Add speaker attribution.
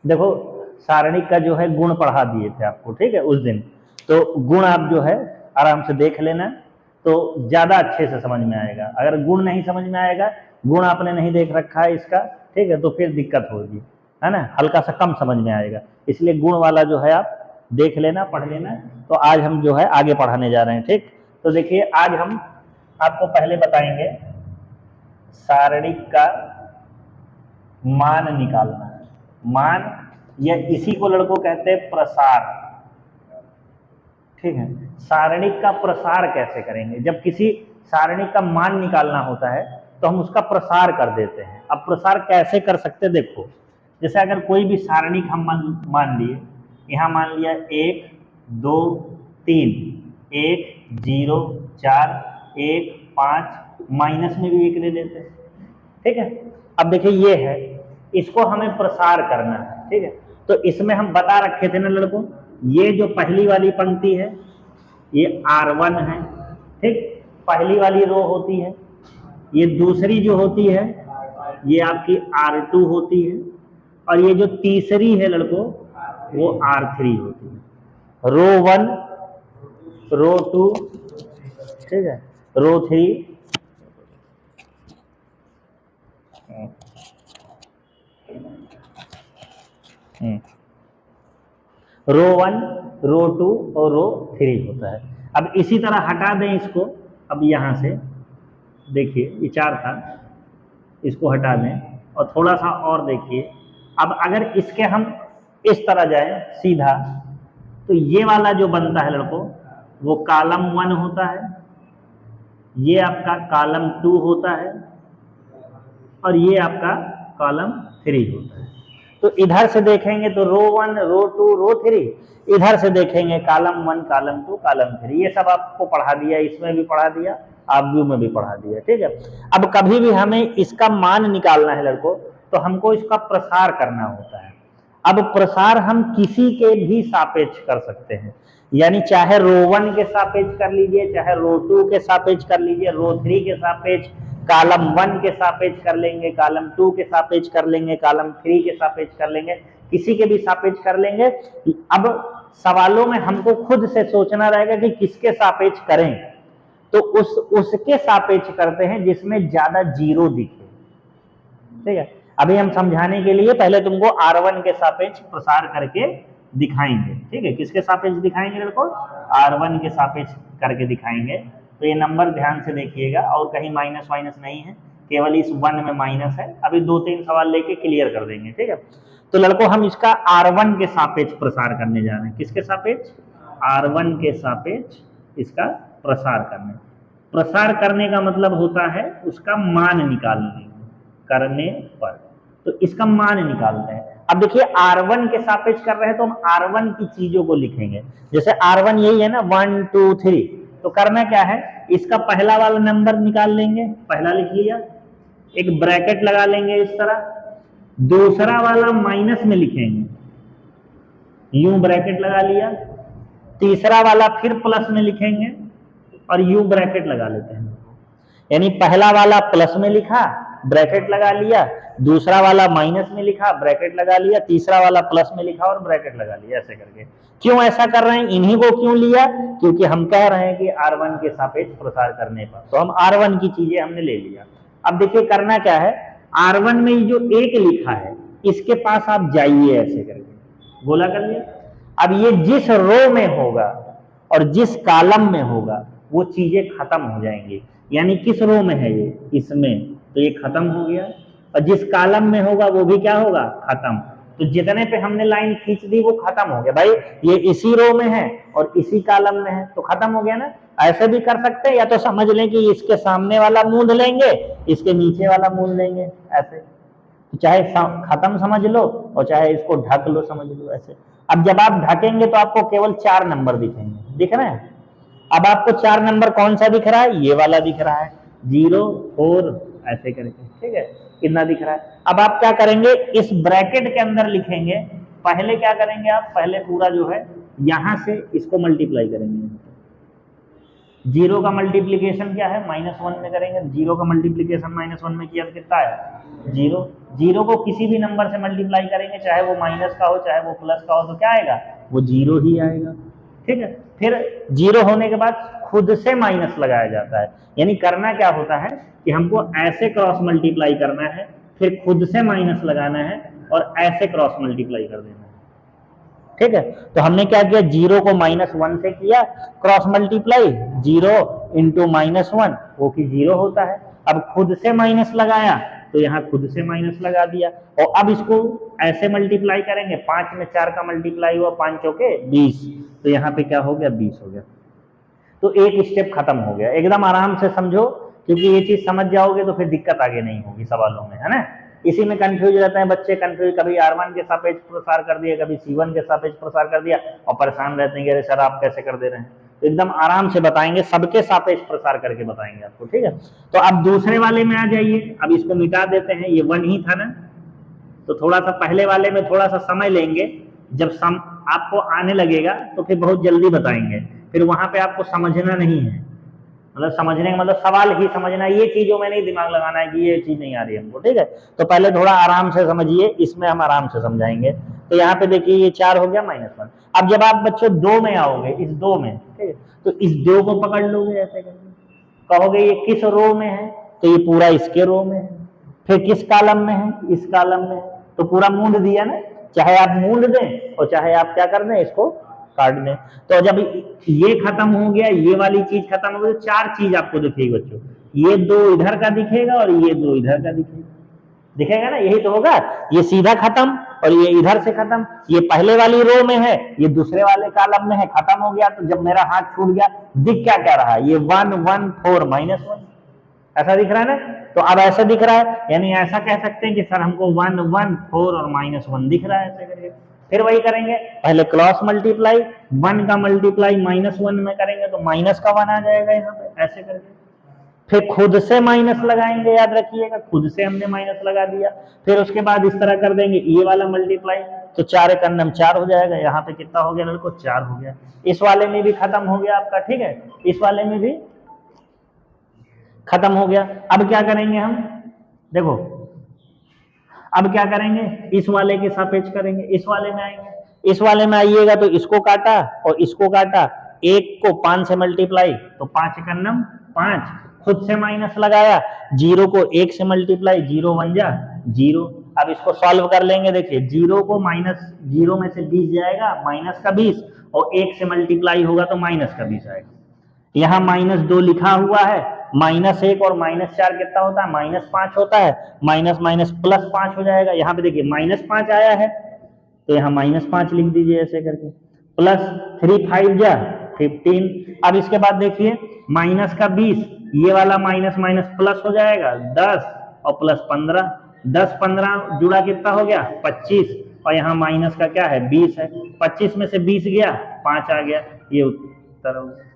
Speaker 1: देखो सारणिक का जो है गुण पढ़ा दिए थे आपको, ठीक है, उस दिन। तो गुण आप जो है आराम से देख लेना, तो ज़्यादा अच्छे से समझ में आएगा। अगर गुण नहीं समझ में आएगा, गुण आपने नहीं देख रखा है इसका, ठीक है, तो फिर दिक्कत होगी, है ना, हल्का सा कम समझ में आएगा। इसलिए गुण वाला जो है आप देख लेना, पढ़ लेना। तो आज हम जो है आगे पढ़ाने जा रहे हैं, ठीक। तो देखिए आज हम आपको पहले बताएंगे सारणिक का मान निकालना है। मान, या इसी को लड़कों कहते हैं प्रसार, ठीक है। सारणिक का प्रसार कैसे करेंगे? जब किसी सारणिक का मान निकालना होता है तो हम उसका प्रसार कर देते हैं। अब प्रसार कैसे कर सकते हैं, देखो, जैसे अगर कोई भी सारणिक हम मान लिए, यहाँ मान लिया 1 2 3, 1 0 4 1 5, माइनस में भी 1 ले लेते हैं, ठीक है। अब देखिए ये है, इसको हमें प्रसार करना है, ठीक है। तो इसमें हम बता रखे थे ना लड़कों, ये जो पहली वाली पंक्ति है ये R1 है, ठीक, पहली वाली रो होती है। ये दूसरी जो होती है ये आपकी R2 होती है, और ये जो तीसरी है लड़कों वो R3 होती है। रो 1, रो 2, ठीक है, रो 3, रो 1, रो 2 और रो 3 होता है। अब इसी तरह हटा दें इसको, अब यहाँ से देखिए ये 4 था, इसको हटा दें और थोड़ा सा और देखिए। अब अगर इसके हम इस तरह जाए सीधा, तो ये वाला जो बनता है लड़कों वो कॉलम 1 होता है, ये आपका कॉलम 2 होता है, और ये आपका कॉलम 3 होता है। तो इधर से देखेंगे तो रो 1, रो 2, रो 3, इधर से देखेंगे कॉलम 1, कॉलम 2, कॉलम 3। ये सब आपको पढ़ा दिया, इसमें भी पढ़ा दिया, आप व्यू में भी पढ़ा दिया, ठीक है। अब कभी भी हमें इसका मान निकालना है लड़कों, तो हमको इसका प्रसार करना होता है। अब प्रसार हम किसी के भी सापेक्ष कर सकते हैं, यानी चाहे रो 1 के सापेक्ष कर लीजिए, चाहे रो 2 के सापेक्ष कर लीजिए, रो 3 के सापेक्ष, कॉलम 1 के सापेक्ष कर लेंगे, कॉलम 2 के सापेक्ष कर लेंगे, कॉलम 3 के सापेक्ष कर लेंगे, किसी के भी सापेक्ष कर लेंगे। अब सवालों में हमको खुद से सोचना रहेगा कि किसके सापेक्ष करें, तो उसके सापेक्ष करते हैं जिसमें ज्यादा जीरो दिखे, ठीक है। अभी हम समझाने के लिए पहले तुमको R1 के सापेक्ष प्रसार करके दिखाएंगे, ठीक है। किसके सापेक्ष दिखाएंगे लड़कों? R1 के सापेक्ष करके दिखाएंगे। तो ये नंबर ध्यान से देखिएगा, और कहीं माइनस वाइनस नहीं है, केवल इस 1 में माइनस है। अभी 2-3 सवाल लेके क्लियर कर देंगे, ठीक है। तो लड़कों हम इसका R1 के सापेक्ष प्रसार करने जा रहे हैं। किसके सापेक्ष? R1 के सापेक्ष इसका प्रसार करने का मतलब होता है उसका मान निकालने करने पर। तो इसका मान निकालते हैं। अब देखिए R1 के सापेक्ष कर रहे हैं तो हम R1 की चीजों को लिखेंगे। जैसे R1 यही है ना, 1 2 3, तो करना क्या है, इसका पहला वाला नंबर निकाल लेंगे, पहला लिख लिया, एक ब्रैकेट लगा लेंगे इस तरह, दूसरा वाला माइनस में लिखेंगे, यूं ब्रैकेट लगा लिया, तीसरा वाला फिर प्लस में लिखेंगे और यूं ब्रैकेट लगा लेते हैं। यानी पहला वाला प्लस में लिखा, ब्रैकेट लगा लिया, दूसरा वाला माइनस में लिखा, ब्रैकेट लगा लिया, तीसरा वाला प्लस में लिखा और ब्रैकेट लगा लिया, ऐसे करके। क्यों ऐसा कर रहे हैं, इन्हीं को क्यों लिया? क्योंकि हम कह रहे हैं कि R1 के सापेक्ष प्रसार करने पर, तो हम R1 की चीजें हमने ले लिया। अब देखिए करना क्या है, R1 में जो 1 लिखा है इसके पास आप जाइए, ऐसे करके गोला कर लिया। अब ये जिस रो में होगा और जिस कॉलम में होगा वो चीजें खत्म हो जाएंगी। यानी किस रो में है ये, इसमें, तो ये खत्म हो गया, और जिस कॉलम में होगा वो भी क्या होगा, खत्म। तो जितने पे हमने लाइन खींच दी वो खत्म हो गया। भाई ये इसी रो में है और इसी कॉलम में है, तो खत्म हो गया ना। ऐसे भी कर सकते हैं, या तो समझ लें कि इसके सामने वाला मूंद लेंगे, इसके नीचे वाला मूंद लेंगे, ऐसे। तो चाहे खत्म समझ लो और चाहे इसको ढक लो, समझ लो, ऐसे। अब जब आप ढकेंगे तो आपको केवल 4 नंबर दिखेंगे, दिख रहे हैं? अब आपको 4 नंबर कौन सा दिख रहा है, ये वाला दिख रहा है, 0 4 ऐसे करके, ठीक है, कितना दिख रहा है। अब आप क्या करेंगे, इस ब्रैकेट के अंदर लिखेंगे। पहले क्या करेंगे आप, पहले पूरा जो है यहां से इसको मल्टीप्लाई करेंगे, जीरो का मल्टीप्लीकेशन क्या है, -1 में करेंगे। जीरो का मल्टीप्लीकेशन -1 में किया तो कितना है, जीरो। जीरो को किसी भी नंबर से मल्टीप्लाई करेंगे, चाहे वो माइनस का हो चाहे वो प्लस का हो, तो क्या आएगा, वो जीरो ही आएगा। ठीक है, फिर जीरो होने के बाद खुद से माइनस लगाया जाता है। यानी करना क्या होता है कि हमको ऐसे क्रॉस मल्टीप्लाई करना है, फिर खुद से माइनस लगाना है और ऐसे क्रॉस मल्टीप्लाई कर देना है। ठीक है, तो हमने क्या किया, जीरो को -1 से किया क्रॉस मल्टीप्लाई, जीरो इंटू -1 वो कि जीरो होता है। अब खुद से माइनस लगाया तो यहाँ खुद से माइनस लगा दिया, और अब इसको ऐसे मल्टीप्लाई करेंगे, 5 में 4 का मल्टीप्लाई हुआ, 5 चौके 20, तो यहाँ पे क्या हो गया, 20 हो गया। तो एक स्टेप खत्म हो गया। एकदम आराम से समझो, क्योंकि ये चीज समझ जाओगे तो फिर दिक्कत आगे नहीं होगी सवालों में, है ना। इसी में कंफ्यूज रहते हैं बच्चे, कंफ्यूज, कभी R1 के सापेक्ष प्रसार कर दिया, कभी C1 के सापेक्ष प्रसार कर दिया, और परेशान रहते हैं कि अरे सर आप कैसे कर दे रहे हैं। तो एकदम आराम से बताएंगे, सबके सापेक्ष प्रसार करके बताएंगे आपको। ठीक है, तो अब दूसरे वाले में आ जाइए। अब इसको मिटा देते हैं, ये 1 ही था ना, तो थोड़ा सा पहले वाले में थोड़ा सा समय लेंगे। जब आपको आने लगेगा तो फिर बहुत जल्दी बताएंगे, फिर वहां पे आपको समझना नहीं है, मतलब समझने का मतलब सवाल ही समझना, ये चीजों में नहीं दिमाग लगाना है कि ये चीज नहीं आ रही हमको। ठीक है, तो पहले थोड़ा आराम से समझिए, इसमें हम आराम से समझाएंगे। तो यहाँ पे देखिए ये 4 हो गया -1। अब जब आप बच्चों 2 में आओगे, इस 2 में, ठीक है, तो इस 2 को पकड़ लोगे ऐसे करके, कहोगे ये किस रो में है, तो ये पूरा इसके रो में है। फिर किस कॉलम में है, इस कॉलम में है, तो पूरा मूंद दिया ना, चाहे आप मूंद दें और चाहे आप क्या कर दें, इसको काट दें। तो जब ये खत्म हो गया, ये वाली चीज खत्म हो गई, तो 4 चीज आपको दिखेगी बच्चों, ये 2 इधर का दिखेगा और ये 2 इधर का दिखेगा ना, यही तो होगा। ये सीधा खत्म और ये इधर से खत्म, ये पहले वाली रो में है, ये दूसरे वाले कॉलम में है, खत्म हो गया। तो जब मेरा हाथ छूट गया, दिख क्या क्या रहा है, ये 1 1 4 -1, ऐसा दिख रहा है ना। तो अब ऐसा दिख रहा है, यानी ऐसा कह सकते हैं कि सर हमको 1 1 4 और -1 दिख रहा है, ऐसे करके। फिर वही करेंगे, पहले क्रॉस मल्टीप्लाई, 1 का मल्टीप्लाई -1 में करेंगे तो माइनस का 1 आ जाएगा यहाँ पे, ऐसे करके। फिर खुद से माइनस लगाएंगे, याद रखिएगा, खुद से हमने माइनस लगा दिया। फिर उसके बाद इस तरह कर देंगे, ये वाला मल्टीप्लाई, तो 4 एक अन्नम 4 हो जाएगा। यहाँ पे कितना हो गया लड़को, 4 हो गया। इस वाले में भी खत्म हो गया आपका, ठीक है, इस वाले में भी खत्म हो गया। अब क्या करेंगे हम, देखो अब क्या करेंगे, इस वाले के सापेक्ष करेंगे, इस वाले में आएंगे। इस वाले में आइएगा तो इसको काटा और इसको काटा, 1 को 5 से मल्टीप्लाई, तो 5 एक अन्नम 5, खुद से माइनस लगाया, 0 को 1 से मल्टीप्लाई, 0 1 जा 0। अब इसको सॉल्व कर लेंगे, देखिए 0 को -0 में से 20 जाएगा, माइनस का 20, और 1 से मल्टीप्लाई होगा तो माइनस का 20 आएगा। यहाँ -2 लिखा हुआ है, -1 और -4 कितना होता है, -5 होता है, माइनस माइनस +5 हो जाएगा। यहाँ पे देखिए -5 आया है, तो यहाँ -5 लिख दीजिए ऐसे करके, +3 5 जा 15। अब इसके बाद देखिए माइनस का 20, ये वाला माइनस माइनस प्लस हो जाएगा 10 और +15, 10 15 जुड़ा कितना हो गया 25, और यहाँ माइनस का क्या है 20 है, 25 में से 20 गया 5 आ गया, ये उत्तर होगा।